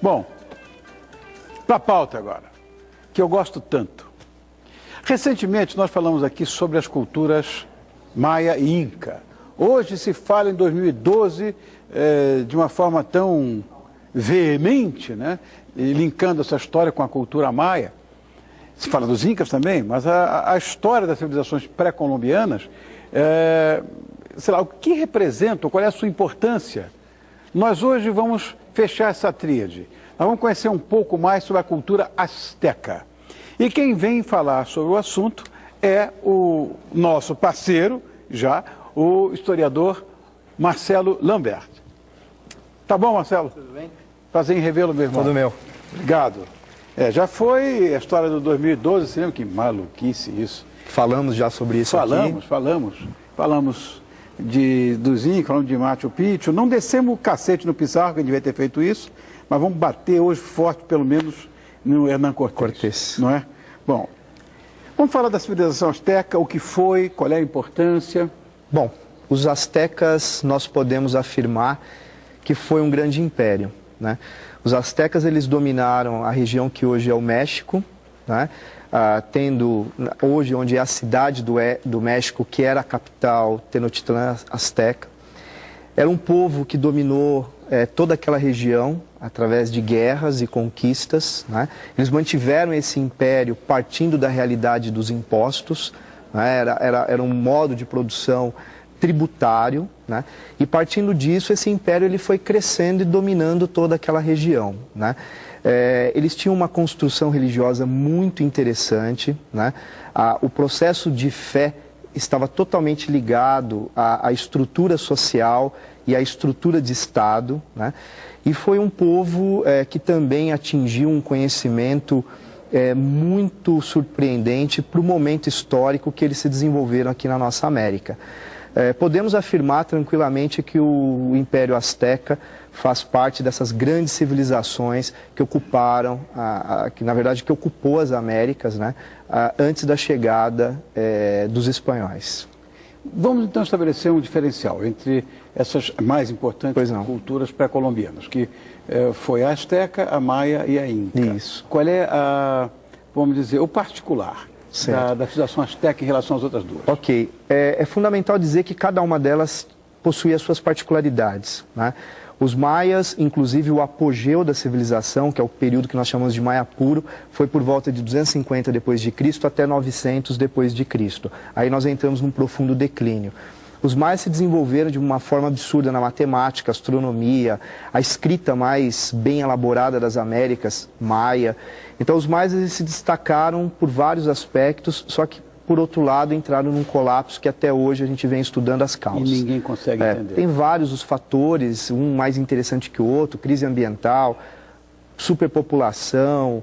Bom, para a pauta agora, que eu gosto tanto. Recentemente nós falamos aqui sobre as culturas maia e inca. Hoje se fala em 2012 de uma forma tão veemente, né? E linkando essa história com a cultura maia. Se fala dos incas também, mas a história das civilizações pré-colombianas, sei lá, o que representam, qual é a sua importância? Nós hoje vamos fechar essa tríade. Nós vamos conhecer um pouco mais sobre a cultura asteca. E quem vem falar sobre o assunto é o nosso parceiro, já, o historiador Marcelo Lambert. Tá bom, Marcelo? Tudo bem? Prazer em revê-lo, meu irmão. Tudo meu. Obrigado. Já foi a história do 2012, você lembra que maluquice isso? Falamos já sobre isso aqui. Falamos dos incas, falamos de Machu Picchu. Não descemos o cacete no Pizarro, que devia ter feito isso, mas vamos bater hoje forte, pelo menos, no Hernán Cortés. Não é? Bom, vamos falar da civilização asteca, o que foi, qual é a importância. Bom, os astecas, nós podemos afirmar que foi um grande império, né? Os astecas, eles dominaram a região que hoje é o México, né? Tendo hoje onde é a cidade do México, que era a capital, Tenochtitlán Azteca. Era um povo que dominou toda aquela região através de guerras e conquistas, né? Eles mantiveram esse império partindo da realidade dos impostos, né? Era um modo de produção tributário, né? E partindo disso, esse império ele foi crescendo e dominando toda aquela região, né? Eles tinham uma construção religiosa muito interessante, né? O processo de fé estava totalmente ligado à estrutura social e à estrutura de Estado, né? E foi um povo que também atingiu um conhecimento muito surpreendente para o momento histórico que eles se desenvolveram aqui na nossa América. Podemos afirmar tranquilamente que o Império Azteca faz parte dessas grandes civilizações que ocuparam, que na verdade que ocupou as Américas, né, antes da chegada dos espanhóis. Vamos então estabelecer um diferencial entre essas mais importantes culturas pré-colombianas, que foi a Azteca, a Maia e a Inca. Isso. Qual é vamos dizer, o particular da civilização asteca em relação às outras duas? Ok. É fundamental dizer que cada uma delas possui as suas particularidades, né? Os maias, inclusive o apogeu da civilização, que é o período que nós chamamos de Maia Puro, foi por volta de 250 depois de Cristo até 900 depois de Cristo. Aí nós entramos num profundo declínio. Os maias se desenvolveram de uma forma absurda na matemática, astronomia, a escrita mais bem elaborada das Américas, maia. Então os maias eles se destacaram por vários aspectos, só que por outro lado entraram num colapso que até hoje a gente vem estudando as causas. E ninguém consegue entender. Tem vários os fatores, um mais interessante que o outro, crise ambiental, superpopulação,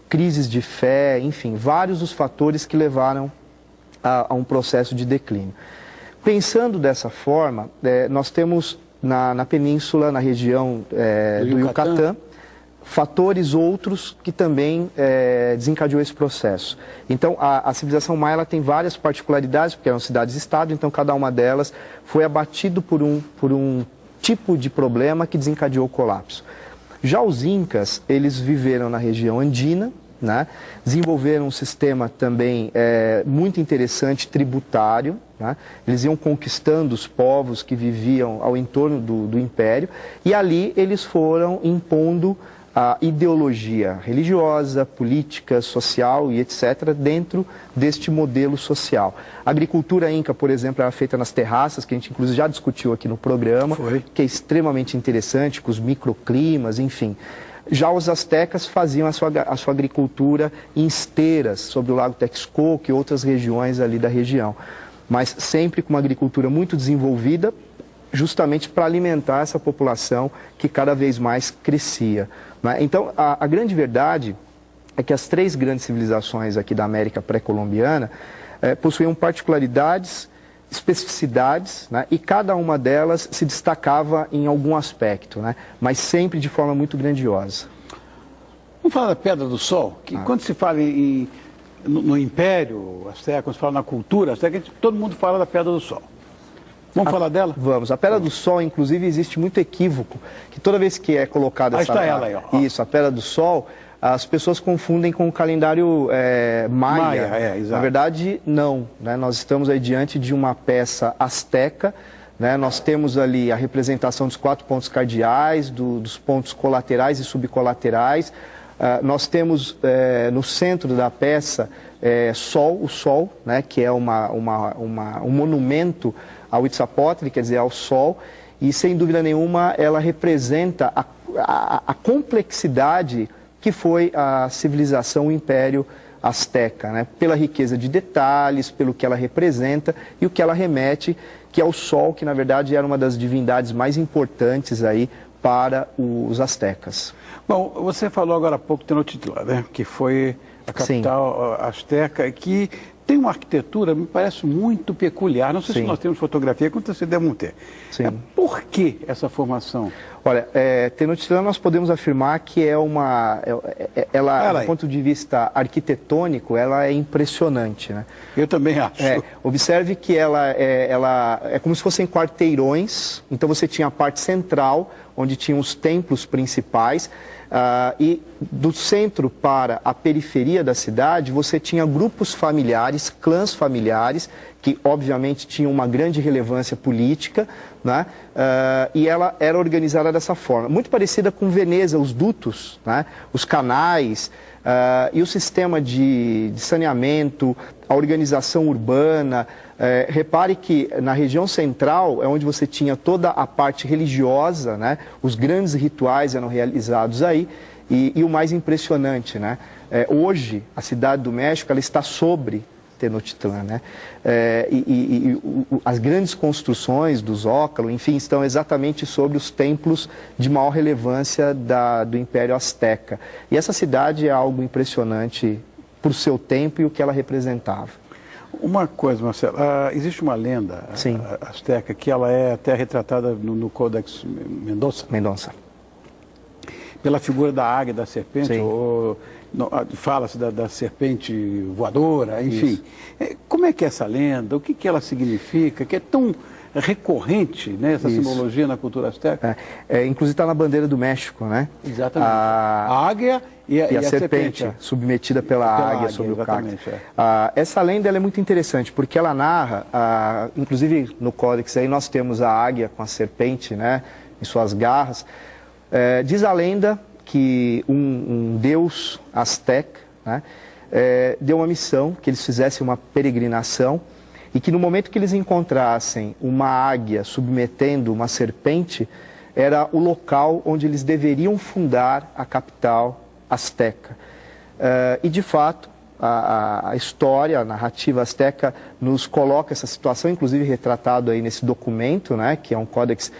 crises de fé, enfim, vários os fatores que levaram a um processo de declínio. Pensando dessa forma, nós temos na península, na região do Yucatán, fatores outros que também desencadeou esse processo. Então, a civilização maia ela tem várias particularidades, porque eram cidades-estado, então cada uma delas foi abatido por um tipo de problema que desencadeou o colapso. Já os incas, eles viveram na região andina, né? Desenvolveram um sistema também muito interessante, tributário, né? Eles iam conquistando os povos que viviam ao entorno do império, e ali eles foram impondo a ideologia religiosa, política, social e etc. dentro deste modelo social. A agricultura inca, por exemplo, era feita nas terraças, que a gente inclusive já discutiu aqui no programa, que é extremamente interessante, com os microclimas, enfim. Já os astecas faziam a sua agricultura em esteiras, sobre o Lago Texcoco e outras regiões ali da região. Mas sempre com uma agricultura muito desenvolvida, justamente para alimentar essa população que cada vez mais crescia. Então, a grande verdade é que as três grandes civilizações aqui da América pré-colombiana possuíam particularidades, especificidades, né? E cada uma delas se destacava em algum aspecto, né? Mas sempre de forma muito grandiosa. Vamos falar da Pedra do Sol, que quando se fala no Império Azteca, quando se fala na cultura azteca, todo mundo fala da Pedra do Sol. Vamos falar dela? Vamos. A Pedra do Sol, inclusive, existe muito equívoco, que toda vez que é colocada essa... está ela aí, ó. Isso, a Pedra do Sol, as pessoas confundem com o calendário maia. Exato. Na verdade, não, né? Nós estamos aí diante de uma peça asteca, né? Nós temos ali a representação dos 4 pontos cardeais, dos pontos colaterais e subcolaterais. Nós temos no centro da peça o Sol, né? Que é um monumento ao Huitzilopochtli, quer dizer, ao Sol, e sem dúvida nenhuma ela representa a complexidade que foi a civilização, o Império Azteca, né? Pela riqueza de detalhes, pelo que ela representa e o que ela remete, que é o Sol, que na verdade era uma das divindades mais importantes aí para os astecas. Bom, você falou agora há pouco de Tenochtitlan, né? Que foi a capital asteca, que tem uma arquitetura, me parece, muito peculiar. Não sei se nós temos fotografia, quanto você deve ter. Por que essa formação? Olha, Tenochtitlan nós podemos afirmar que do ponto de vista arquitetônico, ela é impressionante, né? Eu também acho. Observe que ela é como se fossem quarteirões, então você tinha a parte central, onde tinham os templos principais, e do centro para a periferia da cidade, você tinha grupos familiares, clãs familiares, que obviamente tinham uma grande relevância política, né? E ela era organizada dessa forma, muito parecida com Veneza, os dutos, né? Os canais e o sistema de saneamento, a organização urbana. Repare que na região central é onde você tinha toda a parte religiosa, né? Os grandes rituais eram realizados aí, e o mais impressionante, né? Hoje, a cidade do México ela está sobre Tenochtitlan, né? As grandes construções do Zócalo, enfim, estão exatamente sobre os templos de maior relevância do Império Azteca. E essa cidade é algo impressionante por seu tempo e o que ela representava. Uma coisa, Marcelo, existe uma lenda asteca que ela é até retratada no Codex Mendonça. Pela figura da águia, da serpente, fala-se da serpente voadora, enfim. Como é que é essa lenda? O que ela significa? Que é tão recorrente, né, essa simbologia na cultura asteca? Inclusive está na bandeira do México, né? Exatamente. A águia e a serpente submetida pela águia sobre o cacto. Essa lenda ela é muito interessante, porque ela narra, inclusive no Códex aí nós temos a águia com a serpente, né, em suas garras. Diz a lenda que um deus asteca, né, deu uma missão, que eles fizessem uma peregrinação, e que no momento que eles encontrassem uma águia submetendo uma serpente, era o local onde eles deveriam fundar a capital asteca. E de fato, a história, a narrativa asteca nos coloca essa situação, inclusive retratado aí nesse documento, né, que é um códex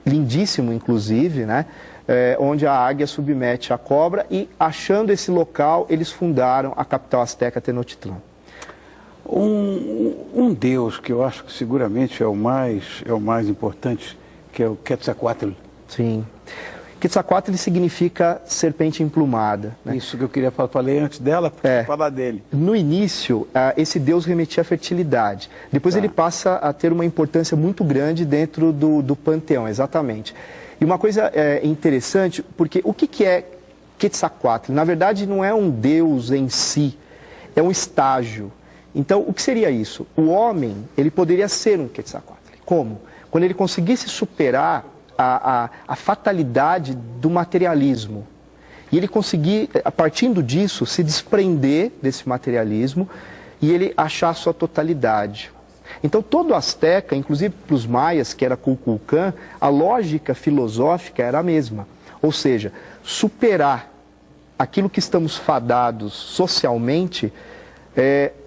lindíssimo, inclusive, né, onde a águia submete a cobra, e achando esse local, eles fundaram a capital asteca Tenochtitlan. Um deus que eu acho que seguramente é o mais importante, que é o Quetzalcoatl. Sim. Quetzalcoatl significa serpente emplumada, né? Isso que eu queria falar, falei antes dela, para falar dele. No início, esse deus remetia à fertilidade. Depois ele passa a ter uma importância muito grande dentro do panteão, exatamente. E uma coisa interessante, porque o que é Quetzalcoatl? Na verdade, não é um deus em si, é um estágio. Então, o que seria isso? O homem, ele poderia ser um Quetzalcoatl. Como? Quando ele conseguisse superar a fatalidade do materialismo. E ele conseguir, a partir disso, se desprender desse materialismo e ele achar a sua totalidade. Então, todo azteca, inclusive para os maias, que era Kukulcán, a lógica filosófica era a mesma. Ou seja, superar aquilo que estamos fadados socialmente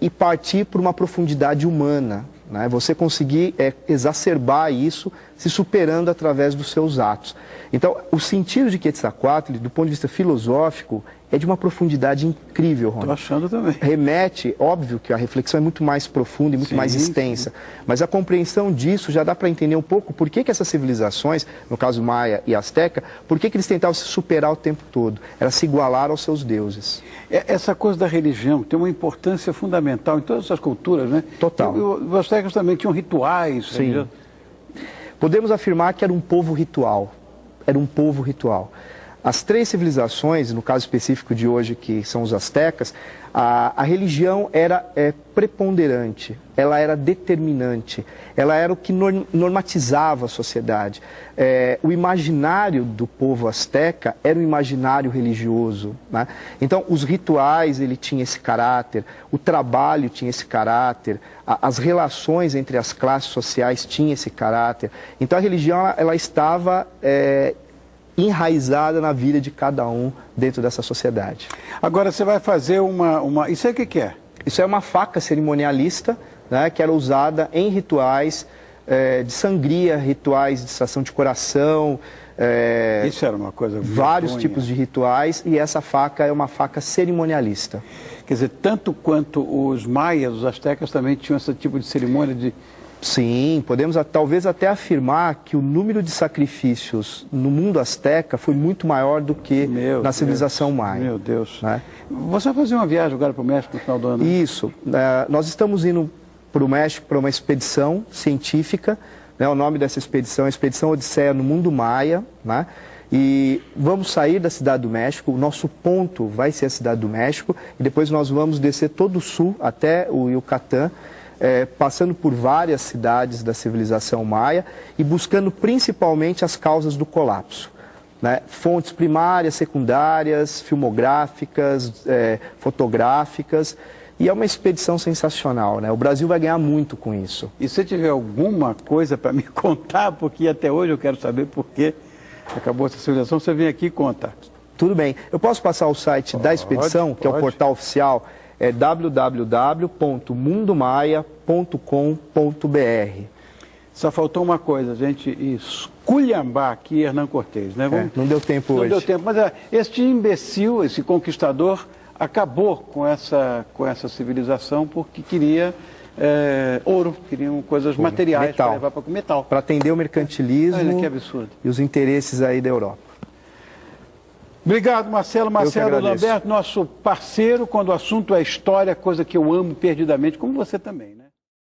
e partir para uma profundidade humana, né? Você conseguir exacerbar isso, se superando através dos seus atos. Então, o sentido de Quetzalcoatl, do ponto de vista filosófico, é de uma profundidade incrível, Rony. Estou achando também. Remete, óbvio que a reflexão é muito mais profunda e muito mais extensa, mas a compreensão disso já dá para entender um pouco por que essas civilizações, no caso Maia e Azteca, por que eles tentavam se superar o tempo todo? Era se igualar aos seus deuses. Essa coisa da religião tem uma importância fundamental em todas essas culturas, né? Total. Os aztecas também tinham rituais. Sim. Podemos afirmar que era um povo ritual. Era um povo ritual. As 3 civilizações, no caso específico de hoje, que são os astecas, a religião era preponderante, ela era determinante, ela era o que normatizava a sociedade. O imaginário do povo asteca era um imaginário religioso, né? Então, os rituais, ele tinha esse caráter, o trabalho tinha esse caráter, as relações entre as classes sociais tinham esse caráter. Então, a religião, ela estava enraizada na vida de cada um dentro dessa sociedade. Agora você vai fazer Isso aí o que é? Isso é uma faca cerimonialista, né, que era usada em rituais de sangria, rituais de extração de coração. Isso era uma coisa... Vários tipos de rituais, e essa faca é uma faca cerimonialista. Quer dizer, tanto quanto os maias, os astecas também tinham esse tipo de cerimônia de... Sim, podemos talvez até afirmar que o número de sacrifícios no mundo asteca foi muito maior do que na civilização maia. Meu Deus. Né? Você vai fazer uma viagem agora para o México no final do ano? Isso. Nós estamos indo para o México para uma expedição científica. Né? O nome dessa expedição é a Expedição Odisseia no Mundo Maia. Né? E vamos sair da Cidade do México. O nosso ponto vai ser a Cidade do México. E depois nós vamos descer todo o sul até o Yucatán. Passando por várias cidades da civilização maia e buscando principalmente as causas do colapso. Né? Fontes primárias, secundárias, filmográficas, fotográficas, e é uma expedição sensacional, né? O Brasil vai ganhar muito com isso. E se tiver alguma coisa para me contar, porque até hoje eu quero saber por que acabou essa civilização, você vem aqui e conta. Tudo bem. Eu posso passar o site da expedição, que é o portal oficial, é www.mundomaia.com.br. Só faltou uma coisa, a gente esculhambar aqui Hernán Cortés, né? Não deu tempo hoje. Não deu tempo, mas este imbecil, esse conquistador, acabou com essa civilização porque queria ouro, queriam coisas materiais para levar para o metal. Para atender o mercantilismo. Olha que absurdo. E os interesses aí da Europa. Obrigado, Marcelo. Marcelo Lamberto, nosso parceiro, quando o assunto é história, coisa que eu amo perdidamente, como você também, né?